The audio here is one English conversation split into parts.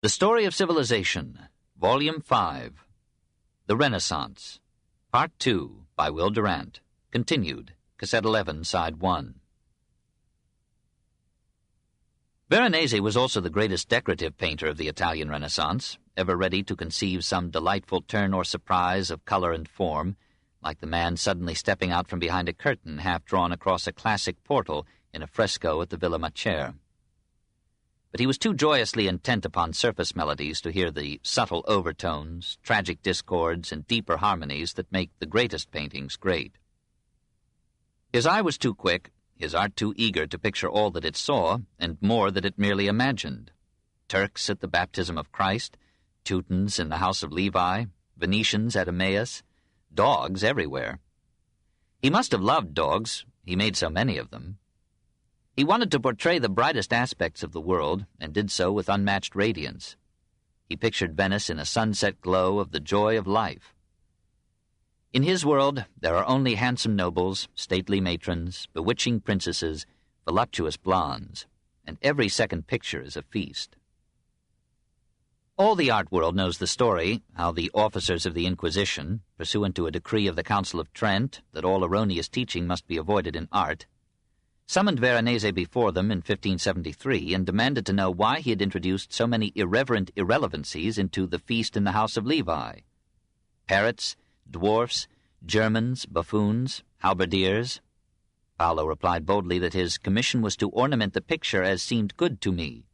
The Story of Civilization, Volume 5, The Renaissance, Part 2, by Will Durant, continued, Cassette 11, Side 1. Veronese was also the greatest decorative painter of the Italian Renaissance, ever ready to conceive some delightful turn or surprise of color and form, like the man suddenly stepping out from behind a curtain half drawn across a classic portal in a fresco at the Villa Macer. But he was too joyously intent upon surface melodies to hear the subtle overtones, tragic discords, and deeper harmonies that make the greatest paintings great. His eye was too quick, his art too eager to picture all that it saw, and more that it merely imagined. Turks at the baptism of Christ, Teutons in the house of Levi, Venetians at Emmaus, dogs everywhere. He must have loved dogs, he made so many of them. He wanted to portray the brightest aspects of the world, and did so with unmatched radiance. He pictured Venice in a sunset glow of the joy of life. In his world, there are only handsome nobles, stately matrons, bewitching princesses, voluptuous blondes, and every second picture is a feast. All the art world knows the story, how the officers of the Inquisition, pursuant to a decree of the Council of Trent that all erroneous teaching must be avoided in art, summoned Veronese before them in 1573 and demanded to know why he had introduced so many irreverent irrelevancies into the feast in the house of Levi. Parrots, dwarfs, Germans, buffoons, halberdiers. Paolo replied boldly that his commission was to ornament the picture as seemed good to me.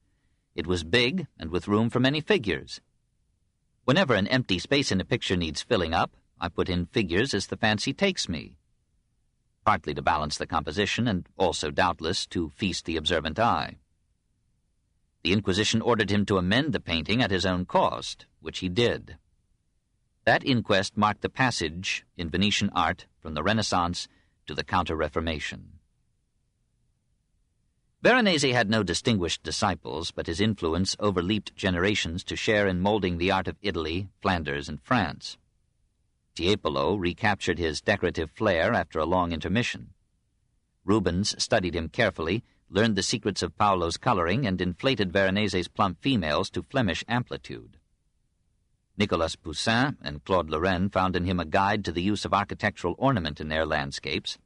It was big and with room for many figures. Whenever an empty space in a picture needs filling up, I put in figures as the fancy takes me, partly to balance the composition and also, doubtless, to feast the observant eye. The Inquisition ordered him to amend the painting at his own cost, which he did. That inquest marked the passage in Venetian art from the Renaissance to the counter-reformation. Veronese had no distinguished disciples, but his influence overleaped generations to share in molding the art of Italy, Flanders, and France. Tiepolo recaptured his decorative flair after a long intermission. Rubens studied him carefully, learned the secrets of Paolo's coloring, and inflated Veronese's plump females to Flemish amplitude. Nicolas Poussin and Claude Lorraine found in him a guide to the use of architectural ornament in their landscapes,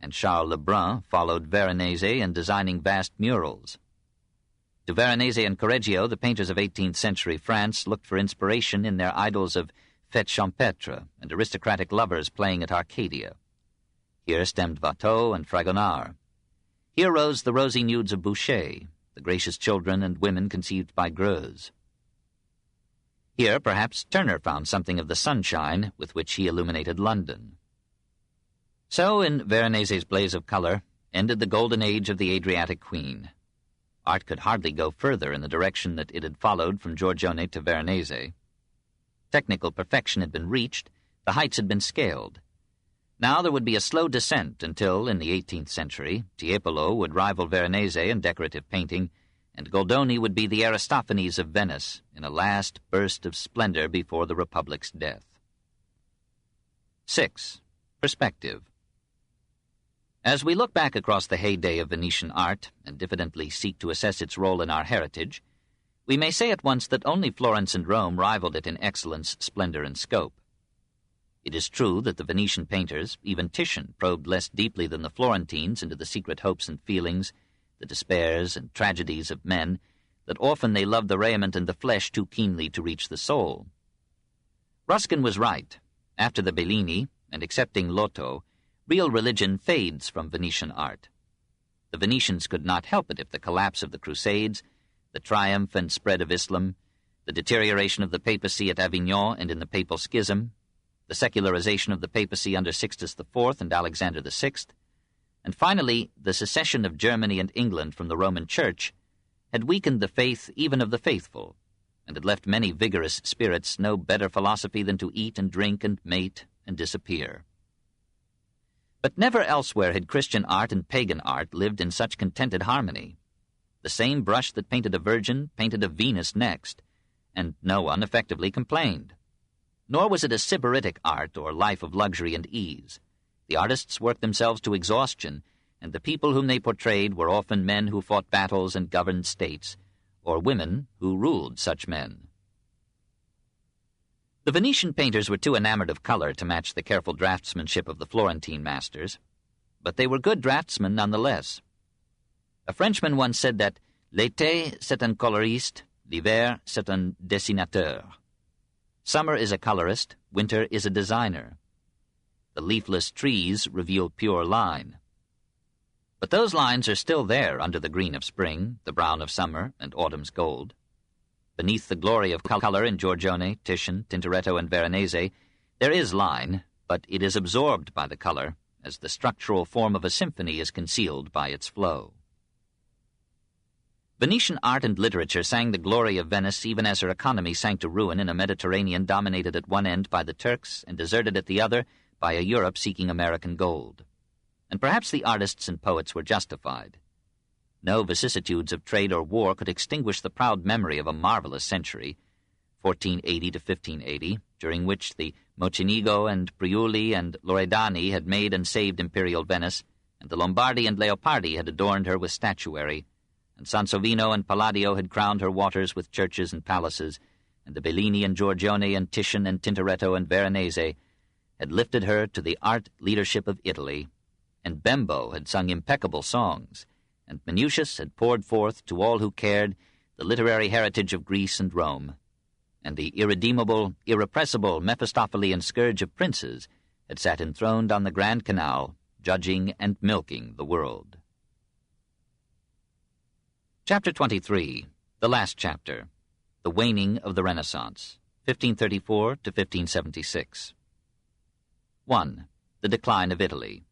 and Charles Lebrun followed Veronese in designing vast murals. To Veronese and Correggio, the painters of 18th century France looked for inspiration in their idols of fêtes champêtres and aristocratic lovers playing at Arcadia. Here stemmed Watteau and Fragonard. Here rose the rosy nudes of Boucher, the gracious children and women conceived by Greuze. Here, perhaps, Turner found something of the sunshine with which he illuminated London. So, in Veronese's blaze of color, ended the golden age of the Adriatic queen. Art could hardly go further in the direction that it had followed from Giorgione to Veronese. Technical perfection had been reached, the heights had been scaled. Now there would be a slow descent until, in the 18th century, Tiepolo would rival Veronese in decorative painting, and Goldoni would be the Aristophanes of Venice in a last burst of splendor before the Republic's death. 6. Perspective. As we look back across the heyday of Venetian art and diffidently seek to assess its role in our heritage, we may say at once that only Florence and Rome rivaled it in excellence, splendor, and scope. It is true that the Venetian painters, even Titian, probed less deeply than the Florentines into the secret hopes and feelings, the despairs and tragedies of men, that often they loved the raiment and the flesh too keenly to reach the soul. Ruskin was right. After the Bellini, and excepting Lotto, real religion fades from Venetian art. The Venetians could not help it if the collapse of the Crusades, the triumph and spread of Islam, the deterioration of the papacy at Avignon and in the Papal Schism, the secularization of the papacy under Sixtus IV and Alexander VI, and finally the secession of Germany and England from the Roman Church, had weakened the faith even of the faithful, and had left many vigorous spirits no better philosophy than to eat and drink and mate and disappear. But never elsewhere had Christian art and pagan art lived in such contented harmony. The same brush that painted a virgin painted a Venus next, and no one effectively complained. Nor was it a sybaritic art or life of luxury and ease. The artists worked themselves to exhaustion, and the people whom they portrayed were often men who fought battles and governed states, or women who ruled such men. The Venetian painters were too enamored of color to match the careful draftsmanship of the Florentine masters, but they were good draftsmen nonetheless. A Frenchman once said that l'été c'est un coloriste, l'hiver c'est un dessinateur. Summer is a colorist, winter is a designer. The leafless trees reveal pure line. But those lines are still there under the green of spring, the brown of summer, and autumn's gold. Beneath the glory of color in Giorgione, Titian, Tintoretto, and Veronese, there is line, but it is absorbed by the color, as the structural form of a symphony is concealed by its flow. Venetian art and literature sang the glory of Venice even as her economy sank to ruin in a Mediterranean dominated at one end by the Turks and deserted at the other by a Europe seeking American gold. And perhaps the artists and poets were justified. No vicissitudes of trade or war could extinguish the proud memory of a marvelous century, 1480 to 1580, during which the Mocenigo and Priuli and Loredani had made and saved imperial Venice, and the Lombardi and Leopardi had adorned her with statuary, and Sansovino and Palladio had crowned her waters with churches and palaces, and the Bellini and Giorgione and Titian and Tintoretto and Veronese had lifted her to the art leadership of Italy, and Bembo had sung impeccable songs, and Minucius had poured forth to all who cared the literary heritage of Greece and Rome, and the irredeemable, irrepressible Mephistophelian scourge of princes had sat enthroned on the Grand Canal, judging and milking the world. Chapter 23, the last chapter, The Waning of the Renaissance, 1534 to 1576. 1. The Decline of Italy.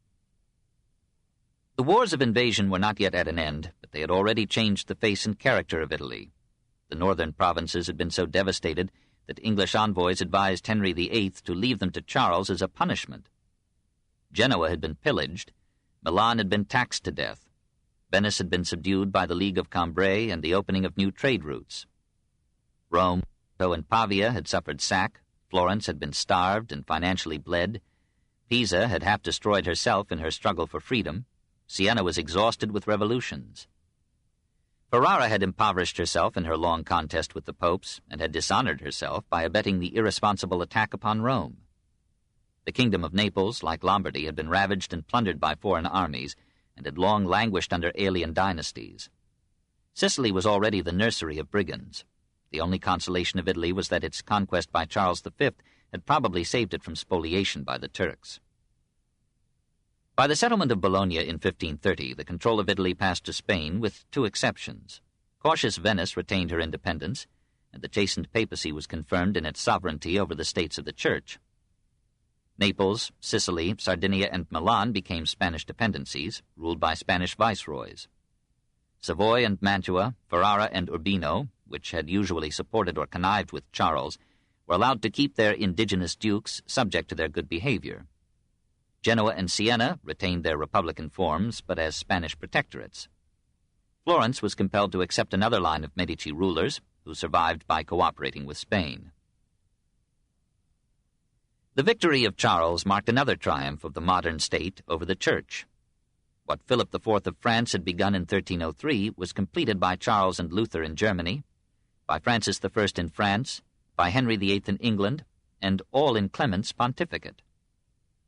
The wars of invasion were not yet at an end, but they had already changed the face and character of Italy. The northern provinces had been so devastated that English envoys advised Henry VIII to leave them to Charles as a punishment. Genoa had been pillaged, Milan had been taxed to death, Venice had been subdued by the League of Cambrai and the opening of new trade routes. Rome and Pavia had suffered sack, Florence had been starved and financially bled, Pisa had half destroyed herself in her struggle for freedom, Siena was exhausted with revolutions. Ferrara had impoverished herself in her long contest with the popes and had dishonored herself by abetting the irresponsible attack upon Rome. The kingdom of Naples, like Lombardy, had been ravaged and plundered by foreign armies and had long languished under alien dynasties. Sicily was already the nursery of brigands. The only consolation of Italy was that its conquest by Charles V had probably saved it from spoliation by the Turks. By the settlement of Bologna in 1530, the control of Italy passed to Spain, with two exceptions. Cautious Venice retained her independence, and the chastened papacy was confirmed in its sovereignty over the states of the Church. Naples, Sicily, Sardinia, and Milan became Spanish dependencies, ruled by Spanish viceroys. Savoy and Mantua, Ferrara and Urbino, which had usually supported or connived with Charles, were allowed to keep their indigenous dukes subject to their good behavior. Genoa and Siena retained their republican forms, but as Spanish protectorates. Florence was compelled to accept another line of Medici rulers, who survived by cooperating with Spain. The victory of Charles marked another triumph of the modern state over the Church. What Philip IV of France had begun in 1303 was completed by Charles and Luther in Germany, by Francis I in France, by Henry VIII in England, and all in Clement's pontificate.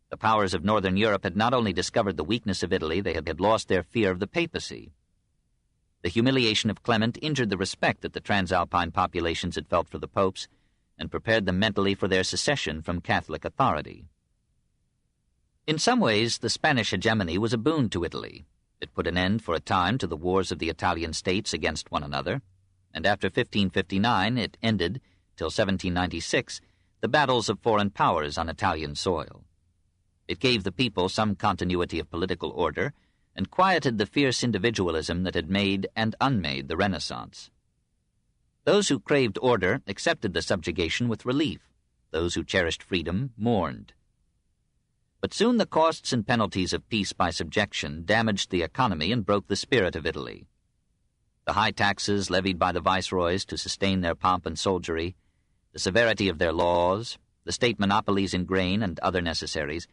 The powers of northern Europe had not only discovered the weakness of Italy, they had lost their fear of the papacy. The humiliation of Clement injured the respect that the Transalpine populations had felt for the popes, and prepared them mentally for their secession from Catholic authority. In some ways, the Spanish hegemony was a boon to Italy. It put an end for a time to the wars of the Italian states against one another, and after 1559 it ended, till 1796, the battles of foreign powers on Italian soil. It gave the people some continuity of political order and quieted the fierce individualism that had made and unmade the Renaissance. Those who craved order accepted the subjugation with relief. Those who cherished freedom mourned. But soon the costs and penalties of peace by subjection damaged the economy and broke the spirit of Italy. The high taxes levied by the viceroys to sustain their pomp and soldiery, the severity of their laws, the state monopolies in grain and other necessaries,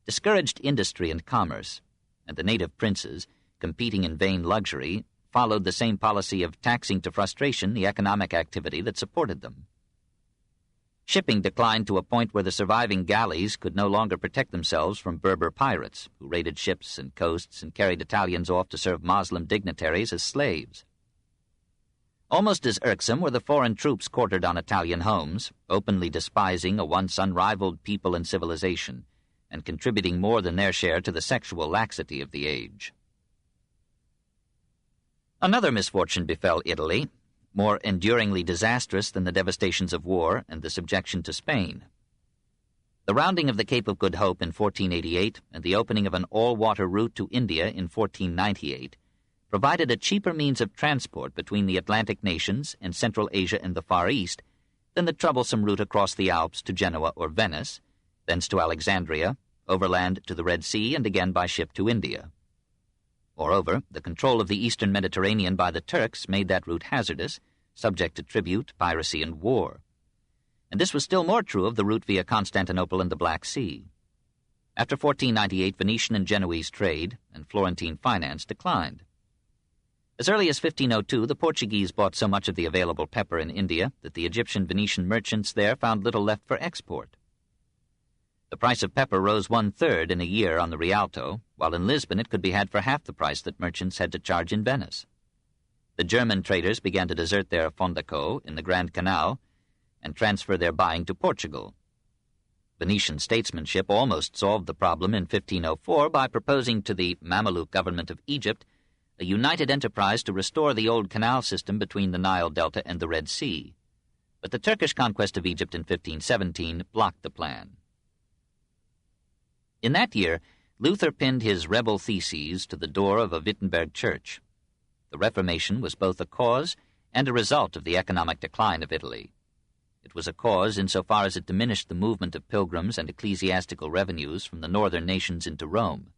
discouraged industry and commerce, and the native princes, competing in vain luxury, followed the same policy of taxing to frustration the economic activity that supported them. Shipping declined to a point where the surviving galleys could no longer protect themselves from Berber pirates, who raided ships and coasts and carried Italians off to serve Moslem dignitaries as slaves. Almost as irksome were the foreign troops quartered on Italian homes, openly despising a once unrivaled people and civilization, and contributing more than their share to the sexual laxity of the age. Another misfortune befell Italy, more enduringly disastrous than the devastations of war and the subjection to Spain. The rounding of the Cape of Good Hope in 1488 and the opening of an all-water route to India in 1498 provided a cheaper means of transport between the Atlantic nations and Central Asia and the Far East than the troublesome route across the Alps to Genoa or Venice, thence to Alexandria, overland to the Red Sea, and again by ship to India. Moreover, the control of the eastern Mediterranean by the Turks made that route hazardous, subject to tribute, piracy, and war. And this was still more true of the route via Constantinople and the Black Sea. After 1498, Venetian and Genoese trade and Florentine finance declined. As early as 1502, the Portuguese bought so much of the available pepper in India that the Egyptian Venetian merchants there found little left for export. The price of pepper rose 1/3 in a year on the Rialto, while in Lisbon it could be had for half the price that merchants had to charge in Venice. The German traders began to desert their fondaco in the Grand Canal and transfer their buying to Portugal. Venetian statesmanship almost solved the problem in 1504 by proposing to the Mameluke government of Egypt a united enterprise to restore the old canal system between the Nile Delta and the Red Sea. But the Turkish conquest of Egypt in 1517 blocked the plan. In that year, Luther pinned his rebel theses to the door of a Wittenberg church. The Reformation was both a cause and a result of the economic decline of Italy. It was a cause insofar as it diminished the movement of pilgrims and ecclesiastical revenues from the northern nations into Rome.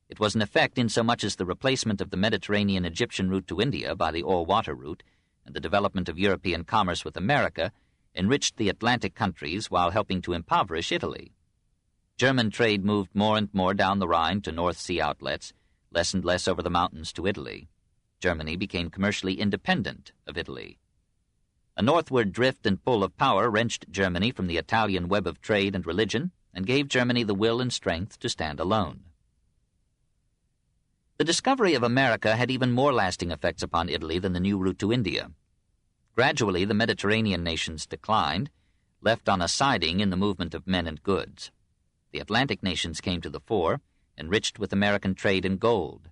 It was an effect insomuch as the replacement of the Mediterranean-Egyptian route to India by the all-water route and the development of European commerce with America enriched the Atlantic countries while helping to impoverish Italy. German trade moved more and more down the Rhine to North Sea outlets, less and less over the mountains to Italy. Germany became commercially independent of Italy. A northward drift and pull of power wrenched Germany from the Italian web of trade and religion and gave Germany the will and strength to stand alone. The discovery of America had even more lasting effects upon Italy than the new route to India. Gradually, the Mediterranean nations declined, left on a siding in the movement of men and goods. The Atlantic nations came to the fore, enriched with American trade and gold.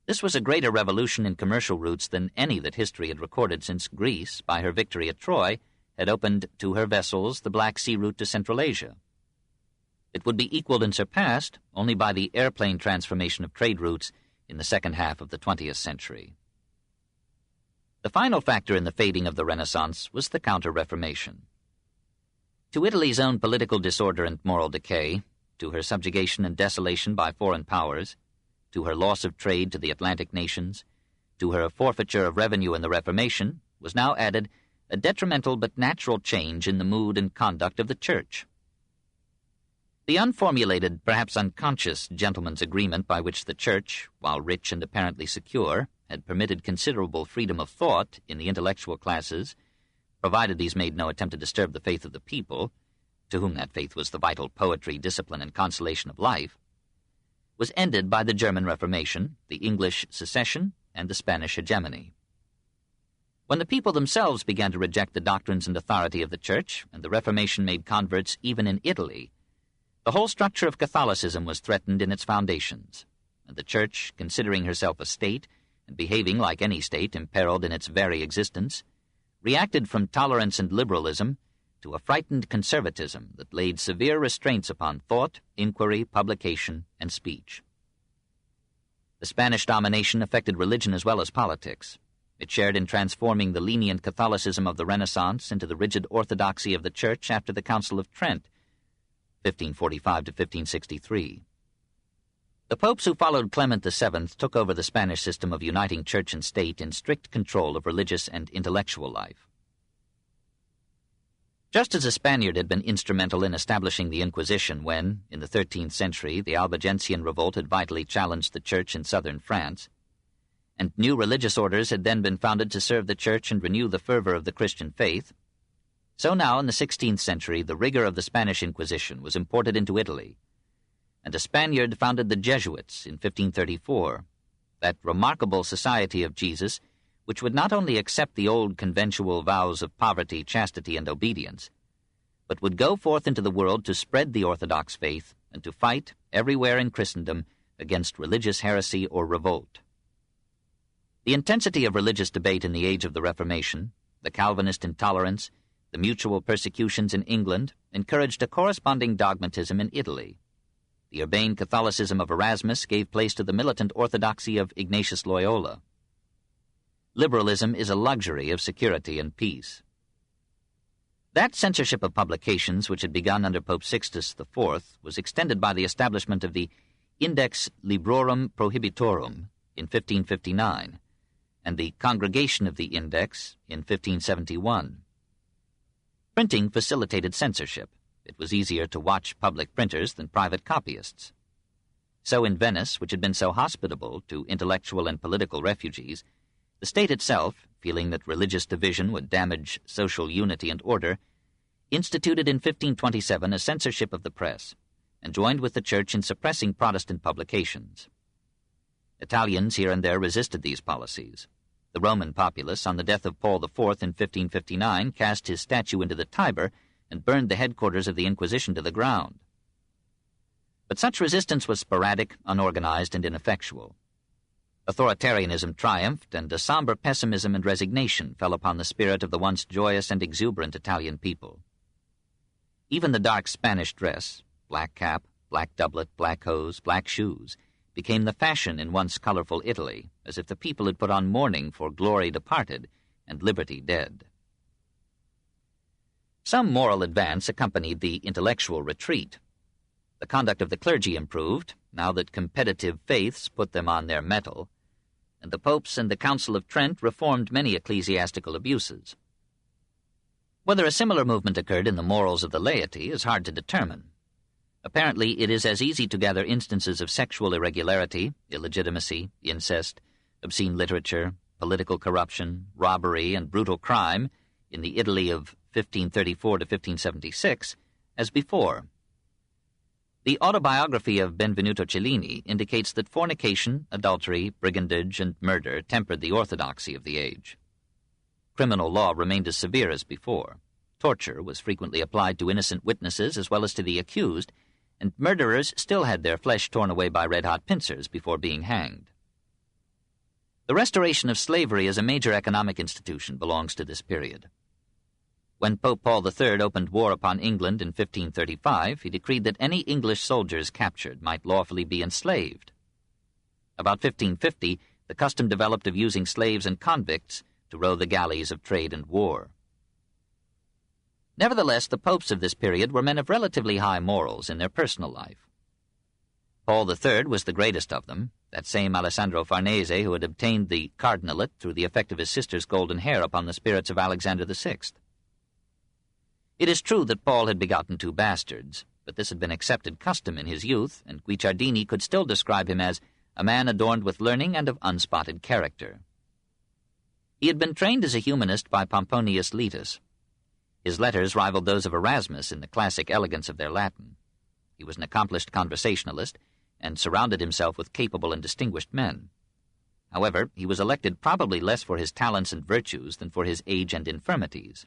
This was a greater revolution in commercial routes than any that history had recorded since Greece, by her victory at Troy, had opened to her vessels the Black Sea route to Central Asia. It would be equaled and surpassed only by the airplane transformation of trade routes in the second half of the 20th century. The final factor in the fading of the Renaissance was the counter-reformation. To Italy's own political disorder and moral decay, to her subjugation and desolation by foreign powers, to her loss of trade to the Atlantic nations, to her forfeiture of revenue in the Reformation, was now added a detrimental but natural change in the mood and conduct of the Church. The unformulated, perhaps unconscious, gentleman's agreement by which the Church, while rich and apparently secure, had permitted considerable freedom of thought in the intellectual classes, provided these made no attempt to disturb the faith of the people, to whom that faith was the vital poetry, discipline, and consolation of life, was ended by the German Reformation, the English secession, and the Spanish hegemony. When the people themselves began to reject the doctrines and authority of the Church, and the Reformation made converts even in Italy, the whole structure of Catholicism was threatened in its foundations, and the Church, considering herself a state, and behaving like any state imperiled in its very existence, reacted from tolerance and liberalism to a frightened conservatism that laid severe restraints upon thought, inquiry, publication, and speech. The Spanish domination affected religion as well as politics. It shared in transforming the lenient Catholicism of the Renaissance into the rigid orthodoxy of the Church after the Council of Trent, 1545 to 1563. The popes who followed Clement VII took over the Spanish system of uniting church and state in strict control of religious and intellectual life. Just as a Spaniard had been instrumental in establishing the Inquisition when, in the 13th century, the Albigensian revolt had vitally challenged the Church in southern France, and new religious orders had then been founded to serve the Church and renew the fervor of the Christian faith, so now in the 16th century the rigor of the Spanish Inquisition was imported into Italy, and a Spaniard founded the Jesuits in 1534, that remarkable Society of Jesus, which would not only accept the old conventual vows of poverty, chastity, and obedience, but would go forth into the world to spread the Orthodox faith and to fight everywhere in Christendom against religious heresy or revolt. The intensity of religious debate in the age of the Reformation, the Calvinist intolerance, the mutual persecutions in England, encouraged a corresponding dogmatism in Italy. The urbane Catholicism of Erasmus gave place to the militant orthodoxy of Ignatius Loyola. Liberalism is a luxury of security and peace. That censorship of publications which had begun under Pope Sixtus IV was extended by the establishment of the Index Librorum Prohibitorum in 1559 and the Congregation of the Index in 1571. Printing facilitated censorship. It was easier to watch public printers than private copyists. So in Venice, which had been so hospitable to intellectual and political refugees, the state itself, feeling that religious division would damage social unity and order, instituted in 1527 a censorship of the press and joined with the Church in suppressing Protestant publications. Italians here and there resisted these policies. The Roman populace, on the death of Paul IV in 1559, cast his statue into the Tiber and burned the headquarters of the Inquisition to the ground. But such resistance was sporadic, unorganized, and ineffectual. Authoritarianism triumphed, and a somber pessimism and resignation fell upon the spirit of the once joyous and exuberant Italian people. Even the dark Spanish dress, black cap, black doublet, black hose, black shoes, became the fashion in once colorful Italy, as if the people had put on mourning for glory departed and liberty dead. Some moral advance accompanied the intellectual retreat. The conduct of the clergy improved, now that competitive faiths put them on their mettle, and the popes and the Council of Trent reformed many ecclesiastical abuses. Whether a similar movement occurred in the morals of the laity is hard to determine. Apparently, it is as easy to gather instances of sexual irregularity, illegitimacy, incest, obscene literature, political corruption, robbery, and brutal crime in the Italy of 1534 to 1576 as before. The autobiography of Benvenuto Cellini indicates that fornication, adultery, brigandage, and murder tempered the orthodoxy of the age. Criminal law remained as severe as before. Torture was frequently applied to innocent witnesses as well as to the accused, and murderers still had their flesh torn away by red-hot pincers before being hanged. The restoration of slavery as a major economic institution belongs to this period. When Pope Paul III opened war upon England in 1535, he decreed that any English soldiers captured might lawfully be enslaved. About 1550, the custom developed of using slaves and convicts to row the galleys of trade and war. Nevertheless, the popes of this period were men of relatively high morals in their personal life. Paul III was the greatest of them, that same Alessandro Farnese who had obtained the cardinalate through the effect of his sister's golden hair upon the spirits of Alexander VI. It is true that Paul had begotten 2 bastards, but this had been accepted custom in his youth, and Guicciardini could still describe him as a man adorned with learning and of unspotted character. He had been trained as a humanist by Pomponius Letus. His letters rivaled those of Erasmus in the classic elegance of their Latin. He was an accomplished conversationalist and surrounded himself with capable and distinguished men. However, he was elected probably less for his talents and virtues than for his age and infirmities.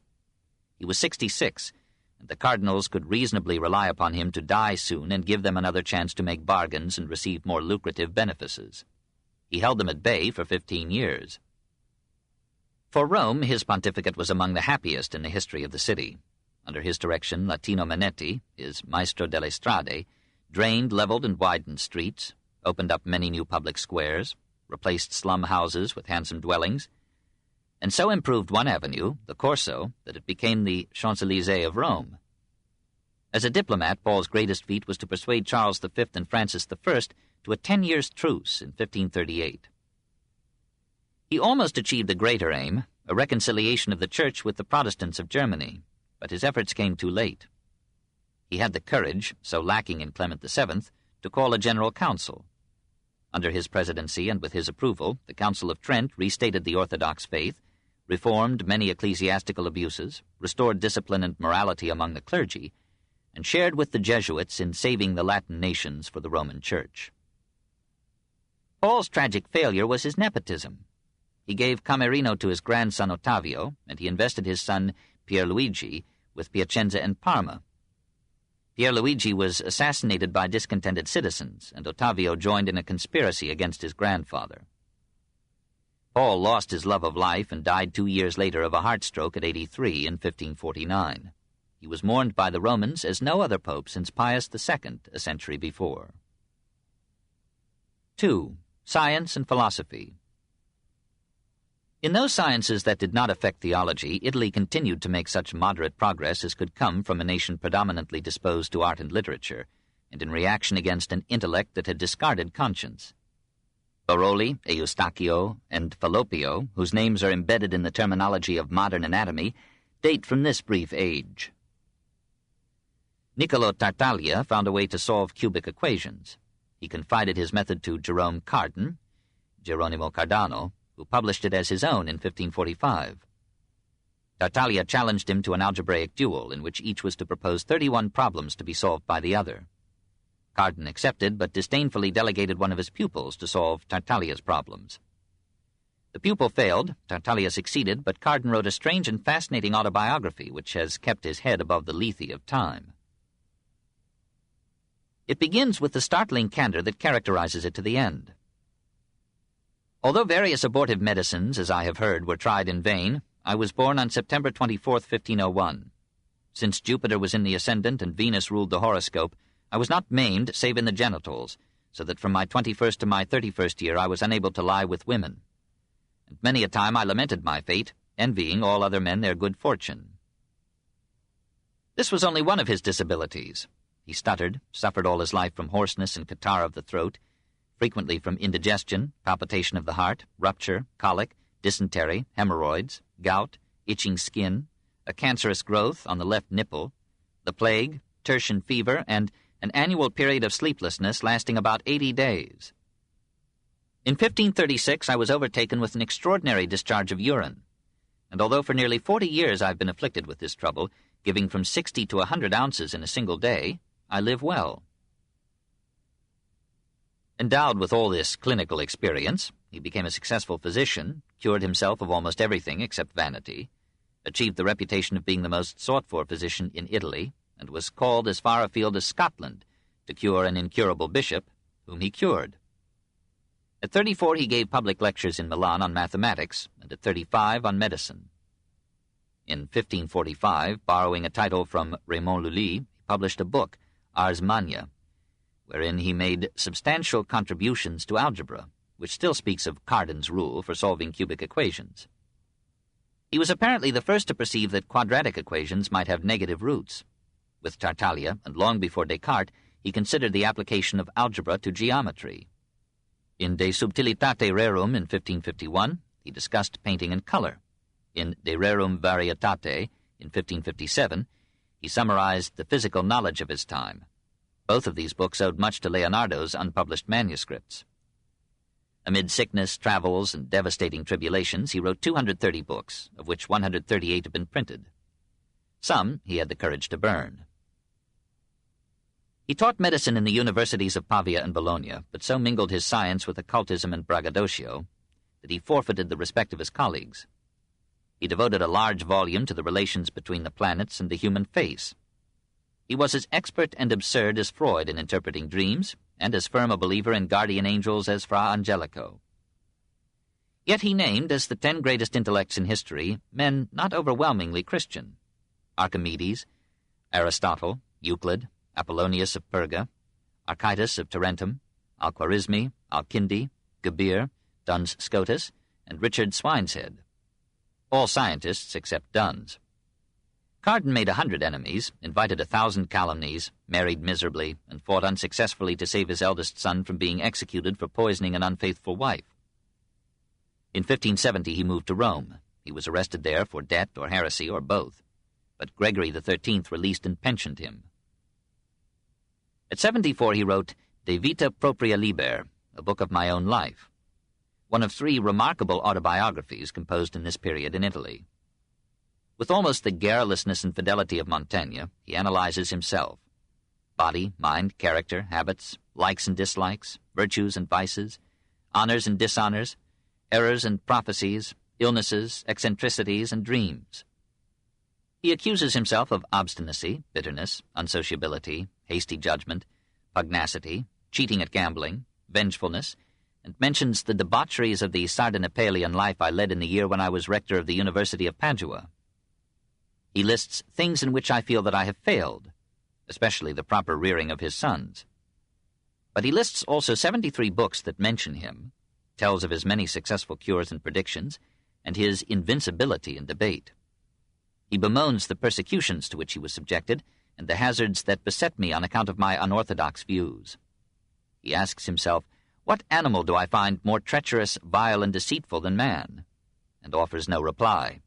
He was 66, and the cardinals could reasonably rely upon him to die soon and give them another chance to make bargains and receive more lucrative benefices. He held them at bay for 15 years. For Rome, his pontificate was among the happiest in the history of the city. Under his direction, Latino Manetti, his Maestro delle Strade, drained, leveled, and widened streets, opened up many new public squares, replaced slum houses with handsome dwellings, and so improved one avenue, the Corso, that it became the Champs-Élysées of Rome. As a diplomat, Paul's greatest feat was to persuade Charles V and Francis I to a 10-year truce in 1538. He almost achieved a greater aim, a reconciliation of the Church with the Protestants of Germany, but his efforts came too late. He had the courage, so lacking in Clement VII, to call a general council. Under his presidency and with his approval, the Council of Trent restated the Orthodox faith, reformed many ecclesiastical abuses, restored discipline and morality among the clergy, and shared with the Jesuits in saving the Latin nations for the Roman Church. Paul's tragic failure was his nepotism. He gave Camerino to his grandson Ottavio, and he invested his son Pierluigi with Piacenza and Parma. Pierluigi was assassinated by discontented citizens, and Ottavio joined in a conspiracy against his grandfather. Paul lost his love of life and died 2 years later of a heart stroke at 83 in 1549. He was mourned by the Romans as no other pope since Pius II a century before. 2. Science and philosophy. In those sciences that did not affect theology, Italy continued to make such moderate progress as could come from a nation predominantly disposed to art and literature, and in reaction against an intellect that had discarded conscience. Baroli, Eustachio, and Falloppio, whose names are embedded in the terminology of modern anatomy, date from this brief age. Niccolo Tartaglia found a way to solve cubic equations. He confided his method to Jerome Cardan, Geronimo Cardano, who published it as his own in 1545. Tartaglia challenged him to an algebraic duel in which each was to propose 31 problems to be solved by the other. Cardan accepted, but disdainfully delegated one of his pupils to solve Tartaglia's problems. The pupil failed, Tartaglia succeeded, but Cardan wrote a strange and fascinating autobiography which has kept his head above the lethe of time. It begins with the startling candor that characterizes it to the end. Although various abortive medicines, as I have heard, were tried in vain, I was born on September 24, 1501. Since Jupiter was in the ascendant and Venus ruled the horoscope, I was not maimed save in the genitals, so that from my 21st to my 31st year I was unable to lie with women. And many a time I lamented my fate, envying all other men their good fortune. This was only one of his disabilities. He stuttered, suffered all his life from hoarseness and catarrh of the throat, frequently from indigestion, palpitation of the heart, rupture, colic, dysentery, hemorrhoids, gout, itching skin, a cancerous growth on the left nipple, the plague, tertian fever, and an annual period of sleeplessness lasting about 80 days. In 1536 I was overtaken with an extraordinary discharge of urine, and although for nearly 40 years I've been afflicted with this trouble, giving from 60 to 100 ounces in a single day, I live well. Endowed with all this clinical experience, he became a successful physician, cured himself of almost everything except vanity, achieved the reputation of being the most sought-for physician in Italy, and was called as far afield as Scotland to cure an incurable bishop, whom he cured. At 34 he gave public lectures in Milan on mathematics, and at 35 on medicine. In 1545, borrowing a title from Raymond Lully, he published a book, Ars Magna, wherein he made substantial contributions to algebra, which still speaks of Cardan's rule for solving cubic equations. He was apparently the first to perceive that quadratic equations might have negative roots. With Tartaglia, and long before Descartes, he considered the application of algebra to geometry. In De Subtilitate Rerum in 1551, he discussed painting and color. In De Rerum Varietate in 1557, he summarized the physical knowledge of his time. Both of these books owed much to Leonardo's unpublished manuscripts. Amid sickness, travels, and devastating tribulations, he wrote 230 books, of which 138 have been printed. Some he had the courage to burn. He taught medicine in the universities of Pavia and Bologna, but so mingled his science with occultism and braggadocio that he forfeited the respect of his colleagues. He devoted a large volume to the relations between the planets and the human face. He was as expert and absurd as Freud in interpreting dreams, and as firm a believer in guardian angels as Fra Angelico. Yet he named, as the 10 greatest intellects in history, men not overwhelmingly Christian: Archimedes, Aristotle, Euclid, Apollonius of Perga, Archytas of Tarentum, Al-Khwarizmi, Al-Kindi, Gebir, Duns Scotus, and Richard Swineshead. All scientists except Duns. Cardan made 100 enemies, invited 1,000 calumnies, married miserably, and fought unsuccessfully to save his eldest son from being executed for poisoning an unfaithful wife. In 1570 he moved to Rome. He was arrested there for debt or heresy or both, but Gregory XIII released and pensioned him. At 74 he wrote De Vita Propria Liber, a book of my own life, one of 3 remarkable autobiographies composed in this period in Italy. With almost the garrulousness and fidelity of Montaigne, he analyzes himself: body, mind, character, habits, likes and dislikes, virtues and vices, honors and dishonors, errors and prophecies, illnesses, eccentricities, and dreams. He accuses himself of obstinacy, bitterness, unsociability, hasty judgment, pugnacity, cheating at gambling, vengefulness, and mentions the debaucheries of the Sardanapalian life I led in the year when I was rector of the University of Padua. He lists things in which I feel that I have failed, especially the proper rearing of his sons. But he lists also 73 books that mention him, tells of his many successful cures and predictions, and his invincibility in debate. He bemoans the persecutions to which he was subjected and the hazards that beset me on account of my unorthodox views. He asks himself, "What animal do I find more treacherous, vile, and deceitful than man?" and offers no reply.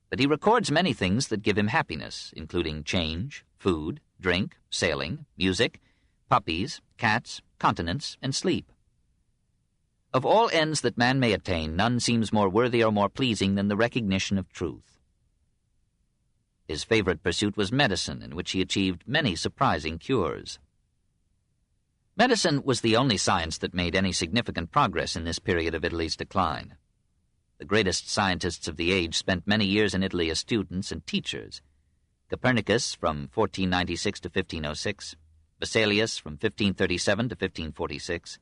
But he records many things that give him happiness, including change, food, drink, sailing, music, puppies, cats, continence, and sleep. Of all ends that man may attain, none seems more worthy or more pleasing than the recognition of truth. His favorite pursuit was medicine, in which he achieved many surprising cures. Medicine was the only science that made any significant progress in this period of Italy's decline. The greatest scientists of the age spent many years in Italy as students and teachers: Copernicus from 1496 to 1506, Vesalius from 1537 to 1546.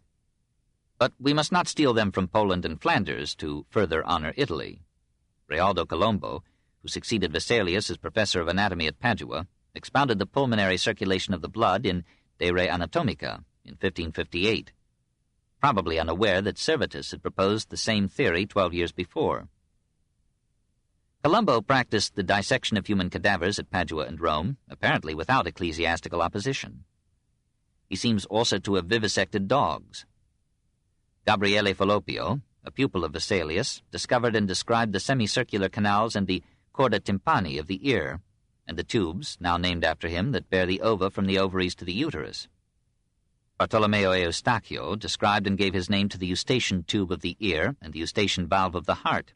But we must not steal them from Poland and Flanders to further honor Italy. Realdo Colombo, who succeeded Vesalius as professor of anatomy at Padua, expounded the pulmonary circulation of the blood in De Re Anatomica in 1558, probably unaware that Servetus had proposed the same theory 12 years before. Colombo practiced the dissection of human cadavers at Padua and Rome, apparently without ecclesiastical opposition. He seems also to have vivisected dogs. Gabriele Falloppio, a pupil of Vesalius, discovered and described the semicircular canals and the chorda tympani of the ear, and the tubes, now named after him, that bear the ova from the ovaries to the uterus. Bartolomeo Eustachio described and gave his name to the eustachian tube of the ear and the eustachian valve of the heart.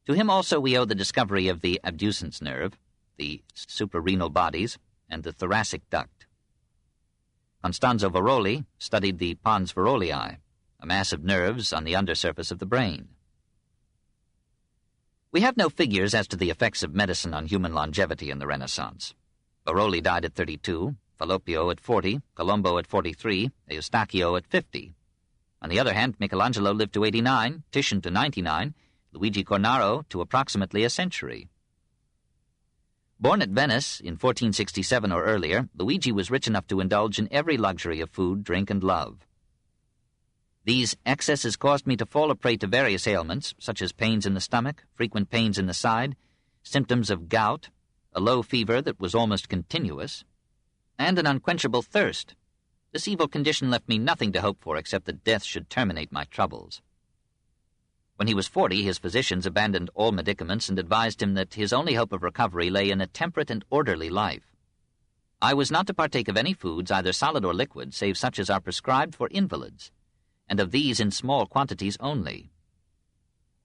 To him also we owe the discovery of the abducens nerve, the suprarenal bodies, and the thoracic duct. Constanzo Varoli studied the pons varolii, a mass of nerves on the undersurface of the brain. We have no figures as to the effects of medicine on human longevity in the Renaissance. Varoli died at 32, Falloppio at 40, Colombo at 43, Eustachio at 50. On the other hand, Michelangelo lived to 89, Titian to 99, Luigi Cornaro to approximately a century. Born at Venice in 1467 or earlier, Luigi was rich enough to indulge in every luxury of food, drink, and love. These excesses caused me to fall a prey to various ailments, such as pains in the stomach, frequent pains in the side, symptoms of gout, a low fever that was almost continuous, and an unquenchable thirst. This evil condition left me nothing to hope for except that death should terminate my troubles. When he was 40, his physicians abandoned all medicaments and advised him that his only hope of recovery lay in a temperate and orderly life. I was not to partake of any foods, either solid or liquid, save such as are prescribed for invalids, and of these in small quantities only.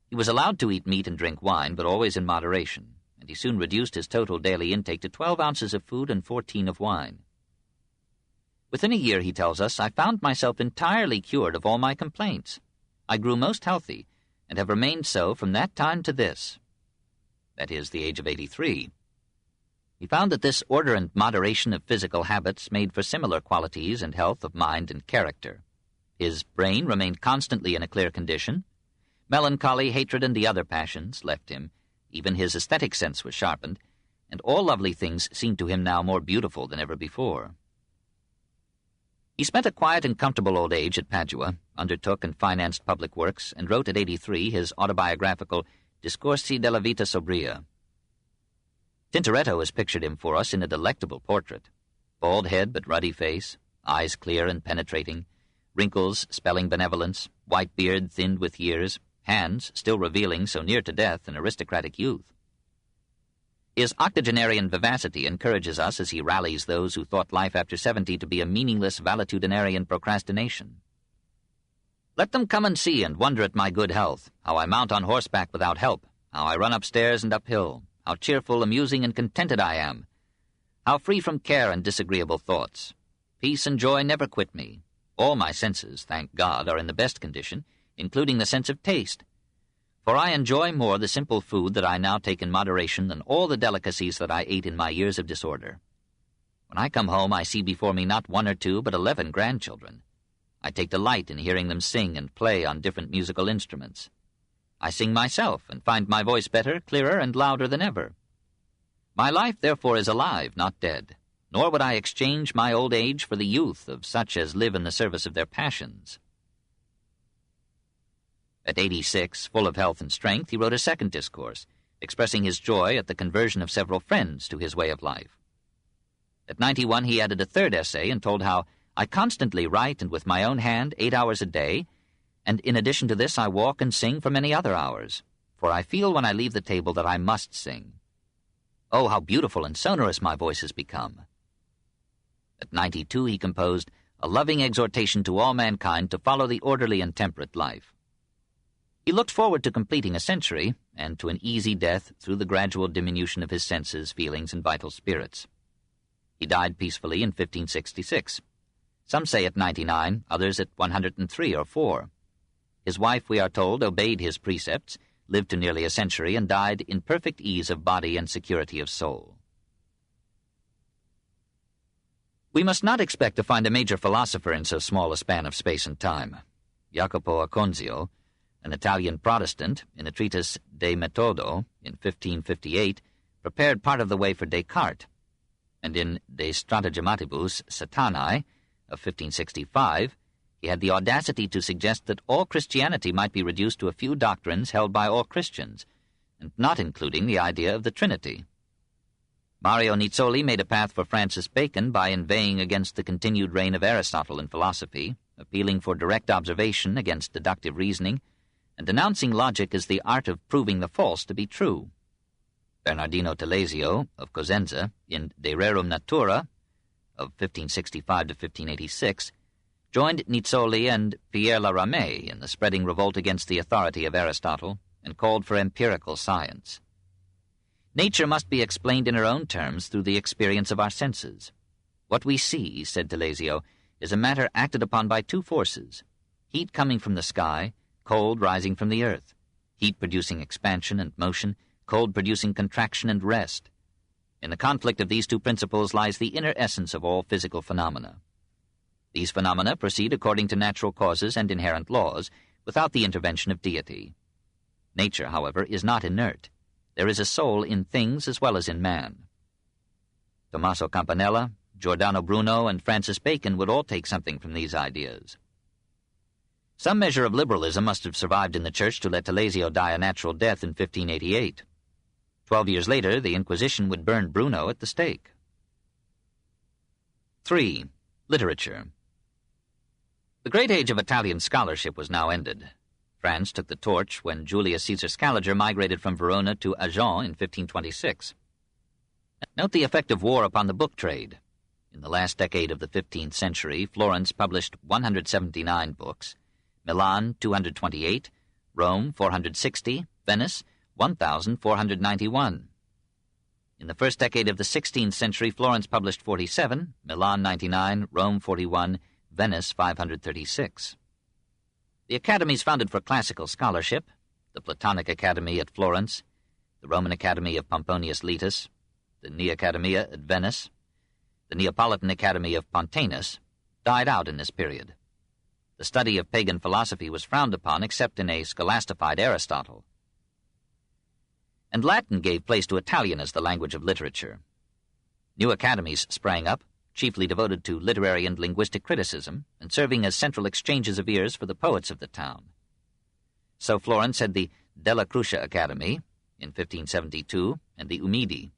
He was allowed to eat meat and drink wine, but always in moderation, and he soon reduced his total daily intake to 12 ounces of food and 14 of wine. Within a year, he tells us, I found myself entirely cured of all my complaints. I grew most healthy, and have remained so from that time to this. That is, the age of 83. He found that this order and moderation of physical habits made for similar qualities and health of mind and character. His brain remained constantly in a clear condition. Melancholy, hatred, and the other passions left him. Even his aesthetic sense was sharpened, and all lovely things seemed to him now more beautiful than ever before. He spent a quiet and comfortable old age at Padua, undertook and financed public works, and wrote at 83 his autobiographical Discorsi della Vita Sobria. Tintoretto has pictured him for us in a delectable portrait. Bald head but ruddy face, eyes clear and penetrating, wrinkles spelling benevolence, white beard thinned with years, hands still revealing so near to death an aristocratic youth. His octogenarian vivacity encourages us as he rallies those who thought life after 70 to be a meaningless valetudinarian procrastination. Let them come and see and wonder at my good health, how I mount on horseback without help, how I run upstairs and uphill, how cheerful, amusing, and contented I am, how free from care and disagreeable thoughts. Peace and joy never quit me. All my senses, thank God, are in the best condition, including the sense of taste. For I enjoy more the simple food that I now take in moderation than all the delicacies that I ate in my years of disorder. When I come home, I see before me not 1 or 2, but 11 grandchildren. I take delight in hearing them sing and play on different musical instruments. I sing myself and find my voice better, clearer, and louder than ever. My life, therefore, is alive, not dead, nor would I exchange my old age for the youth of such as live in the service of their passions. At 86, full of health and strength, he wrote a second discourse, expressing his joy at the conversion of several friends to his way of life. At 91, he added a third essay and told how, I constantly write and with my own hand 8 hours a day, and in addition to this I walk and sing for many other hours, for I feel when I leave the table that I must sing. Oh, how beautiful and sonorous my voice has become. At 92, he composed a loving exhortation to all mankind to follow the orderly and temperate life. He looked forward to completing a century, and to an easy death through the gradual diminution of his senses, feelings, and vital spirits. He died peacefully in 1566. Some say at 99, others at 103 or 4. His wife, we are told, obeyed his precepts, lived to nearly a century, and died in perfect ease of body and security of soul. We must not expect to find a major philosopher in so small a span of space and time. Jacopo Aconzio, an Italian Protestant, in a treatise De Metodo in 1558, prepared part of the way for Descartes, and in De Stratagematibus Satanae of 1565, he had the audacity to suggest that all Christianity might be reduced to a few doctrines held by all Christians, and not including the idea of the Trinity. Mario Nizzoli made a path for Francis Bacon by inveighing against the continued reign of Aristotle in philosophy, appealing for direct observation against deductive reasoning, and denouncing logic as the art of proving the false to be true. Bernardino Telesio of Cosenza, in De Rerum Natura of 1565 to 1586, joined Nizzoli and Pierre La Ramée in the spreading revolt against the authority of Aristotle and called for empirical science. Nature must be explained in her own terms through the experience of our senses. What we see, said Telesio, is a matter acted upon by two forces, heat coming from the sky, cold rising from the earth, heat producing expansion and motion, cold producing contraction and rest. In the conflict of these two principles lies the inner essence of all physical phenomena. These phenomena proceed according to natural causes and inherent laws, without the intervention of deity. Nature, however, is not inert. There is a soul in things as well as in man. Tommaso Campanella, Giordano Bruno, and Francis Bacon would all take something from these ideas. Some measure of liberalism must have survived in the Church to let Telesio die a natural death in 1588. 12 years later, the Inquisition would burn Bruno at the stake. 3. Literature. The great age of Italian scholarship was now ended. France took the torch when Julius Caesar Scaliger migrated from Verona to Agen in 1526. Note the effect of war upon the book trade. In the last decade of the 15th century, Florence published 179 books, Milan 228, Rome 460, Venice 1,491. In the first decade of the 16th century, Florence published 47, Milan 99, Rome 41, Venice 536. The academies founded for classical scholarship, the Platonic Academy at Florence, the Roman Academy of Pomponius Letus, the Neacademia at Venice, the Neapolitan Academy of Pontanus, died out in this period. The study of pagan philosophy was frowned upon except in a scholastified Aristotle. And Latin gave place to Italian as the language of literature. New academies sprang up, chiefly devoted to literary and linguistic criticism, and serving as central exchanges of ears for the poets of the town. So Florence had the Della Croce Academy in 1572 and the Umidi.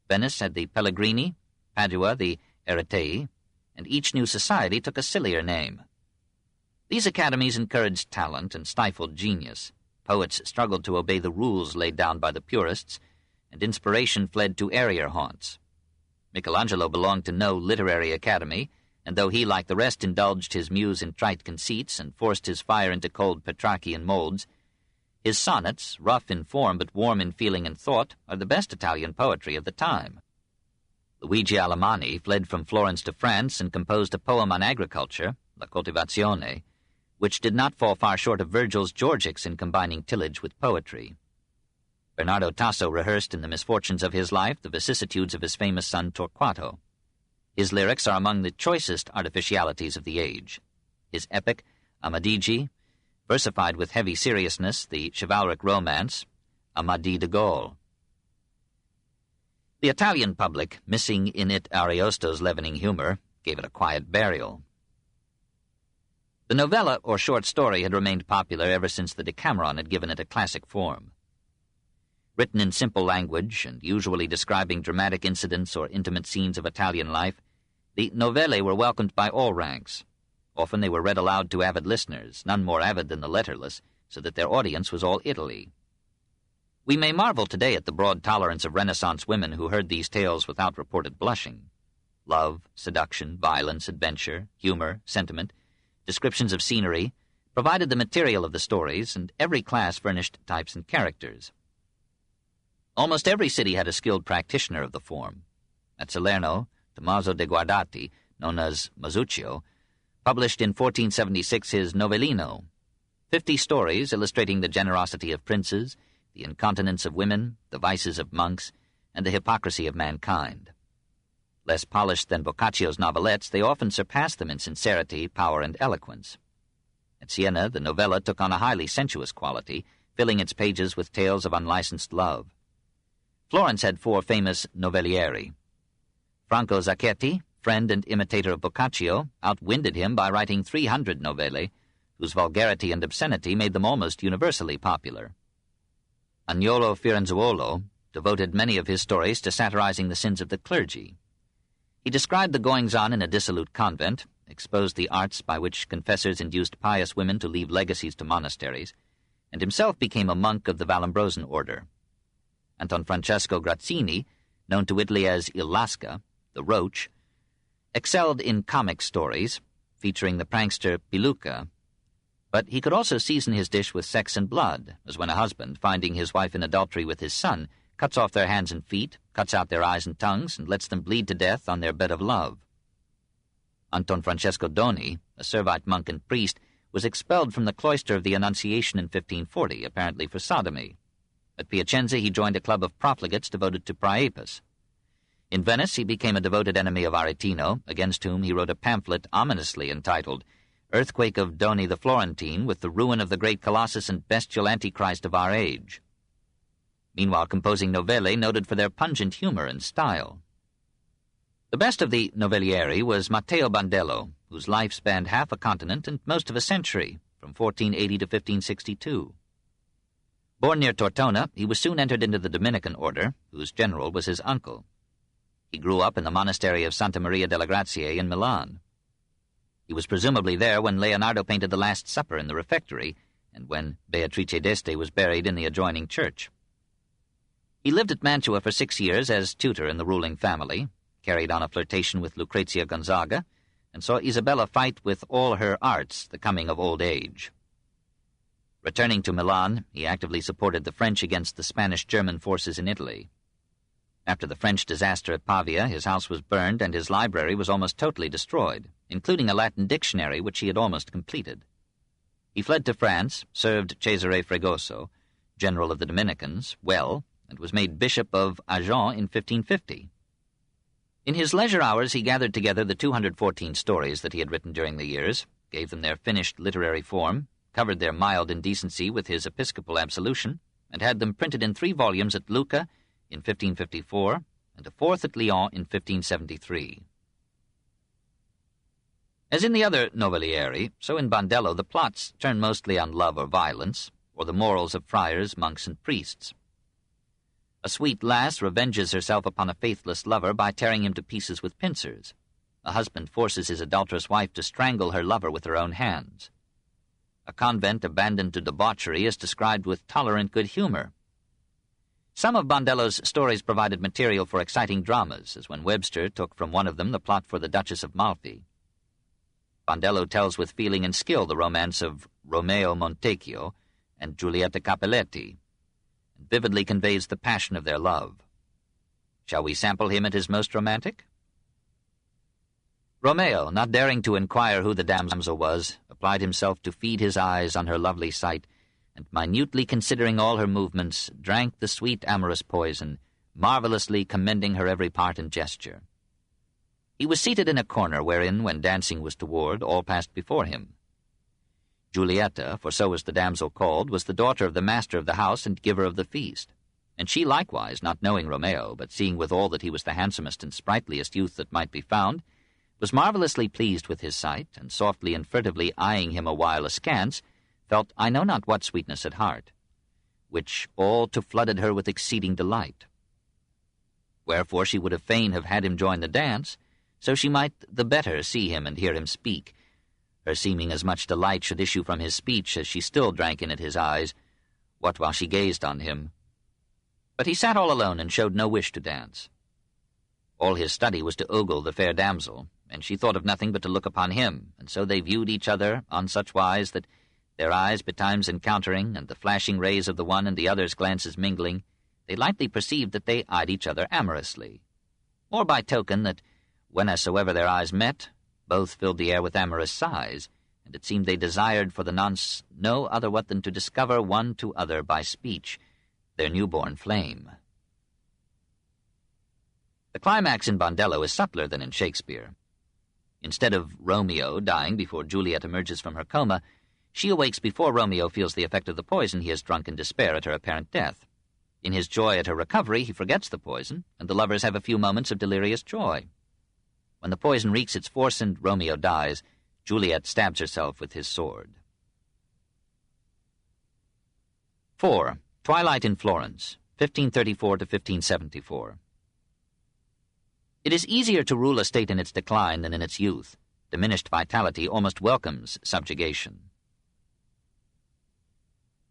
Venice had the Pellegrini, Padua the Eretei, and each new society took a sillier name. These academies encouraged talent and stifled genius. Poets struggled to obey the rules laid down by the purists, and inspiration fled to airier haunts. Michelangelo belonged to no literary academy, and though he, like the rest, indulged his muse in trite conceits and forced his fire into cold Petrarchian molds, his sonnets, rough in form but warm in feeling and thought, are the best Italian poetry of the time. Luigi Alemanni fled from Florence to France and composed a poem on agriculture, La Coltivazione, which did not fall far short of Virgil's Georgics in combining tillage with poetry. Bernardo Tasso rehearsed in the misfortunes of his life the vicissitudes of his famous son Torquato. His lyrics are among the choicest artificialities of the age. His epic, Amadigi, versified with heavy seriousness the chivalric romance, Amadis de Gaul. The Italian public, missing in it Ariosto's leavening humor, gave it a quiet burial. The novella or short story had remained popular ever since the Decameron had given it a classic form. Written in simple language and usually describing dramatic incidents or intimate scenes of Italian life, the novelle were welcomed by all ranks. Often they were read aloud to avid listeners, none more avid than the letterless, so that their audience was all Italy. We may marvel today at the broad tolerance of Renaissance women who heard these tales without reported blushing. Love, seduction, violence, adventure, humor, sentiment, descriptions of scenery provided the material of the stories, and every class furnished types and characters. Almost every city had a skilled practitioner of the form. At Salerno, Tommaso de Guardati, known as Masuccio, published in 1476 his Novellino, 50 stories illustrating the generosity of princes, the incontinence of women, the vices of monks, and the hypocrisy of mankind. Less polished than Boccaccio's novelettes, they often surpassed them in sincerity, power, and eloquence. At Siena, the novella took on a highly sensuous quality, filling its pages with tales of unlicensed love. Florence had 4 famous novellieri. Franco Zacchetti, friend and imitator of Boccaccio, outwinded him by writing 300 novelle, whose vulgarity and obscenity made them almost universally popular. Agnolo Firenzuolo devoted many of his stories to satirizing the sins of the clergy. He described the goings-on in a dissolute convent, exposed the arts by which confessors induced pious women to leave legacies to monasteries, and himself became a monk of the Vallambrosan order. Anton Francesco Grazzini, known to Italy as Il Lasca, the Roach, excelled in comic stories, featuring the prankster Piluca, but he could also season his dish with sex and blood, as when a husband, finding his wife in adultery with his son, cuts off their hands and feet, cuts out their eyes and tongues, and lets them bleed to death on their bed of love. Anton Francesco Doni, a Servite monk and priest, was expelled from the cloister of the Annunciation in 1540, apparently for sodomy. At Piacenza he joined a club of profligates devoted to Priapus. In Venice he became a devoted enemy of Aretino, against whom he wrote a pamphlet ominously entitled Earthquake of Doni the Florentine with the Ruin of the Great Colossus and Bestial Antichrist of Our Age. Meanwhile composing novelle noted for their pungent humor and style. The best of the novellieri was Matteo Bandello, whose life spanned half a continent and most of a century, from 1480 to 1562. Born near Tortona, he was soon entered into the Dominican order, whose general was his uncle. He grew up in the monastery of Santa Maria delle Grazie in Milan. He was presumably there when Leonardo painted the Last Supper in the refectory, and when Beatrice d'Este was buried in the adjoining church. He lived at Mantua for 6 years as tutor in the ruling family, carried on a flirtation with Lucrezia Gonzaga, and saw Isabella fight with all her arts the coming of old age. Returning to Milan, he actively supported the French against the Spanish-German forces in Italy. After the French disaster at Pavia, his house was burned and his library was almost totally destroyed, including a Latin dictionary which he had almost completed. He fled to France, served Cesare Fregoso, general of the Dominicans, well, and was made Bishop of Agen in 1550. In his leisure hours he gathered together the 214 stories that he had written during the years, gave them their finished literary form, covered their mild indecency with his episcopal absolution, and had them printed in 3 volumes at Lucca in 1554 and a 4th at Lyon in 1573. As in the other novellieri, so in Bandello the plots turn mostly on love or violence, or the morals of friars, monks, and priests. A sweet lass revenges herself upon a faithless lover by tearing him to pieces with pincers. A husband forces his adulterous wife to strangle her lover with her own hands. A convent abandoned to debauchery is described with tolerant good humor. Some of Bandello's stories provided material for exciting dramas, as when Webster took from one of them the plot for The Duchess of Malfi. Bandello tells with feeling and skill the romance of Romeo Montecchio and Giulietta Cappelletti, and vividly conveys the passion of their love. Shall we sample him at his most romantic? Romeo, not daring to inquire who the damsel was, applied himself to feed his eyes on her lovely sight, and minutely considering all her movements, drank the sweet amorous poison, marvelously commending her every part and gesture. He was seated in a corner wherein, when dancing was toward, all passed before him. Giulietta, for so was the damsel called, was the daughter of the master of the house and giver of the feast, and she likewise, not knowing Romeo, but seeing withal that he was the handsomest and sprightliest youth that might be found, was marvelously pleased with his sight, and softly and furtively eyeing him a while askance, felt I know not what sweetness at heart, which all to flooded her with exceeding delight. Wherefore she would fain have had him join the dance, so she might the better see him and hear him speak. Her seeming as much delight should issue from his speech as she still drank in at his eyes, what while she gazed on him. But he sat all alone and showed no wish to dance. All his study was to ogle the fair damsel, and she thought of nothing but to look upon him, and so they viewed each other on such wise that, their eyes betimes encountering, and the flashing rays of the one and the other's glances mingling, they lightly perceived that they eyed each other amorously, or by token that, whensoever their eyes met, both filled the air with amorous sighs, and it seemed they desired for the nonce no other what than to discover one to other by speech their newborn flame. The climax in Bandello is subtler than in Shakespeare. Instead of Romeo dying before Juliet emerges from her coma, she awakes before Romeo feels the effect of the poison he has drunk in despair at her apparent death. In his joy at her recovery, he forgets the poison, and the lovers have a few moments of delirious joy. When the poison wreaks its force and Romeo dies, Juliet stabs herself with his sword. 4. Twilight in Florence, 1534 to 1574. It is easier to rule a state in its decline than in its youth. Diminished vitality almost welcomes subjugation.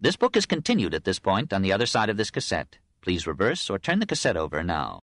This book is continued at this point on the other side of this cassette. Please reverse or turn the cassette over now.